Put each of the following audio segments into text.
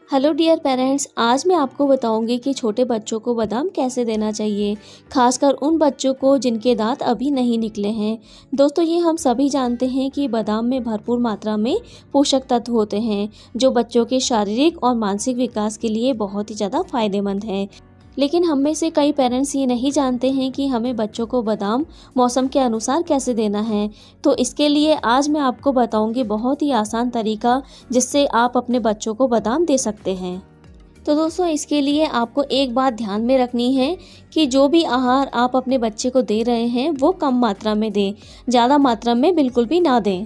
Hello dear parents, आज मैं आपको बताऊंगी कि छोटे बच्चों को बादाम कैसे देना चाहिए, खासकर उन बच्चों को जिनके दांत अभी नहीं निकले हैं। दोस्तों, ये हम सभी जानते हैं कि बादाम में भरपूर मात्रा में पोषक तत्व होते हैं जो बच्चों के शारीरिक और मानसिक विकास के लिए बहुत ही ज़्यादा फायदेमंद हैं। लेकिन हम में से कई पेरेंट्स ये नहीं जानते हैं कि हमें बच्चों को बादाम मौसम के अनुसार कैसे देना है। तो इसके लिए आज मैं आपको बताऊंगी बहुत ही आसान तरीका जिससे आप अपने बच्चों को बादाम दे सकते हैं। तो दोस्तों, इसके लिए आपको एक बात ध्यान में रखनी है कि जो भी आहार आप अपने बच्चे को दे रहे हैं वो कम मात्रा में दें, ज़्यादा मात्रा में बिल्कुल भी ना दें।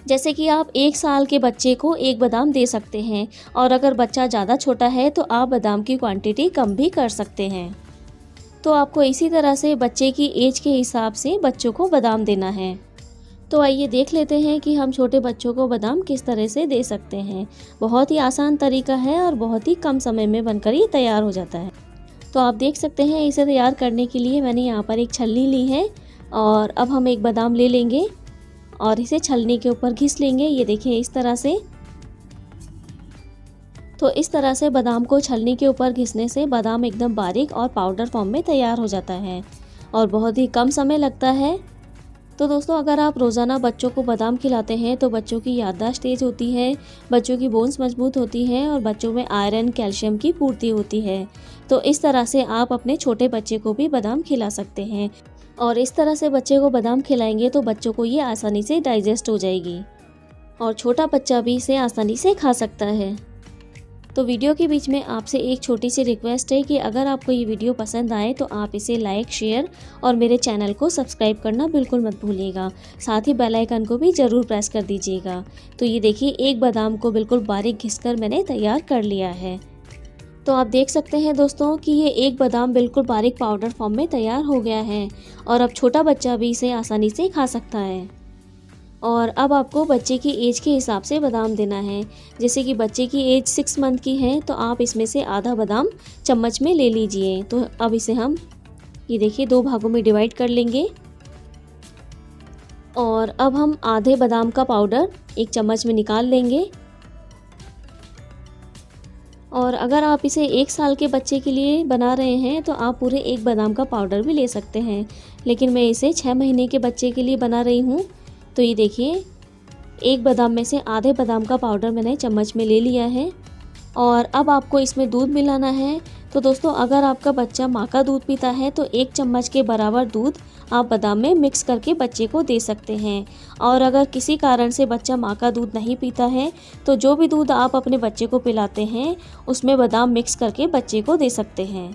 जैसे कि आप 1 साल के बच्चे को 1 बादाम दे सकते हैं, और अगर बच्चा ज़्यादा छोटा है तो आप बादाम की क्वांटिटी कम भी कर सकते हैं। तो आपको इसी तरह से बच्चे की एज के हिसाब से बच्चों को बादाम देना है। तो आइए देख लेते हैं कि हम छोटे बच्चों को बादाम किस तरह से दे सकते हैं। बहुत ही आसान तरीका है और बहुत ही कम समय में बनकर ये तैयार हो जाता है। तो आप देख सकते हैं, इसे तैयार करने के लिए मैंने यहाँ पर एक छलनी ली है, और अब हम एक बादाम ले लेंगे और इसे छलनी के ऊपर घिस लेंगे। ये देखिए इस तरह से। तो इस तरह से बादाम को छलनी के ऊपर घिसने से बादाम एकदम बारीक और पाउडर फॉर्म में तैयार हो जाता है और बहुत ही कम समय लगता है। तो दोस्तों, अगर आप रोज़ाना बच्चों को बादाम खिलाते हैं तो बच्चों की याददाश्त तेज़ होती है, बच्चों की बोन्स मजबूत होती हैं और बच्चों में आयरन कैल्शियम की पूर्ति होती है। तो इस तरह से आप अपने छोटे बच्चे को भी बादाम खिला सकते हैं, और इस तरह से बच्चे को बादाम खिलाएंगे तो बच्चों को ये आसानी से डाइजेस्ट हो जाएगी और छोटा बच्चा भी इसे आसानी से खा सकता है। तो वीडियो के बीच में आपसे एक छोटी सी रिक्वेस्ट है कि अगर आपको ये वीडियो पसंद आए तो आप इसे लाइक, शेयर और मेरे चैनल को सब्सक्राइब करना बिल्कुल मत भूलिएगा। साथ ही बेल आइकन को भी ज़रूर प्रेस कर दीजिएगा। तो ये देखिए, एक बादाम को बिल्कुल बारीक घिसकर मैंने तैयार कर लिया है। तो आप देख सकते हैं दोस्तों कि ये एक बादाम बिल्कुल बारीक पाउडर फॉर्म में तैयार हो गया है, और अब छोटा बच्चा भी इसे आसानी से खा सकता है। और अब आपको बच्चे की एज के हिसाब से बादाम देना है। जैसे कि बच्चे की एज 6 मंथ की है तो आप इसमें से आधा बादाम चम्मच में ले लीजिए। तो अब इसे हम ये देखिए 2 भागों में डिवाइड कर लेंगे, और अब हम आधे बादाम का पाउडर एक चम्मच में निकाल लेंगे। और अगर आप इसे 1 साल के बच्चे के लिए बना रहे हैं तो आप पूरे 1 बादाम का पाउडर भी ले सकते हैं, लेकिन मैं इसे 6 महीने के बच्चे के लिए बना रही हूँ। तो ये देखिए, 1 बादाम में से आधे बादाम का पाउडर मैंने चम्मच में ले लिया है, और अब आपको इसमें दूध मिलाना है। तो दोस्तों, अगर आपका बच्चा माँ का दूध पीता है तो 1 चम्मच के बराबर दूध आप बादाम में मिक्स करके बच्चे को दे सकते हैं। और अगर किसी कारण से बच्चा माँ का दूध नहीं पीता है तो जो भी दूध आप अपने बच्चे को पिलाते हैं उसमें बादाम मिक्स करके बच्चे को दे सकते हैं।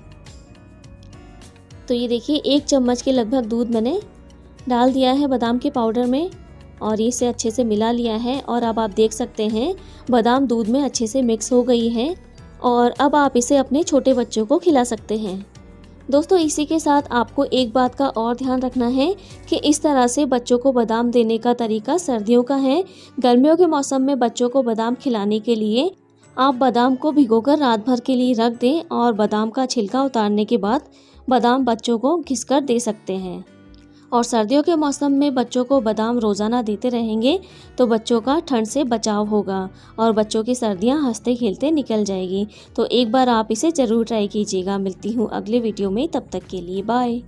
तो ये देखिए, 1 चम्मच के लगभग दूध मैंने डाल दिया है बादाम के पाउडर में, और इसे अच्छे से मिला लिया है। और अब आप देख सकते हैं बादाम दूध में अच्छे से मिक्स हो गई है, और अब आप इसे अपने छोटे बच्चों को खिला सकते हैं। दोस्तों, इसी के साथ आपको एक बात का और ध्यान रखना है कि इस तरह से बच्चों को बादाम देने का तरीका सर्दियों का है। गर्मियों के मौसम में बच्चों को बादाम खिलाने के लिए आप बादाम को भिगोकर रात भर के लिए रख दें, और बादाम का छिलका उतारने के बाद बादाम बच्चों को घिसकर दे सकते हैं। और सर्दियों के मौसम में बच्चों को बादाम रोज़ाना देते रहेंगे तो बच्चों का ठंड से बचाव होगा और बच्चों की सर्दियां हंसते खेलते निकल जाएगी। तो एक बार आप इसे ज़रूर ट्राई कीजिएगा। मिलती हूँ अगले वीडियो में, तब तक के लिए बाय।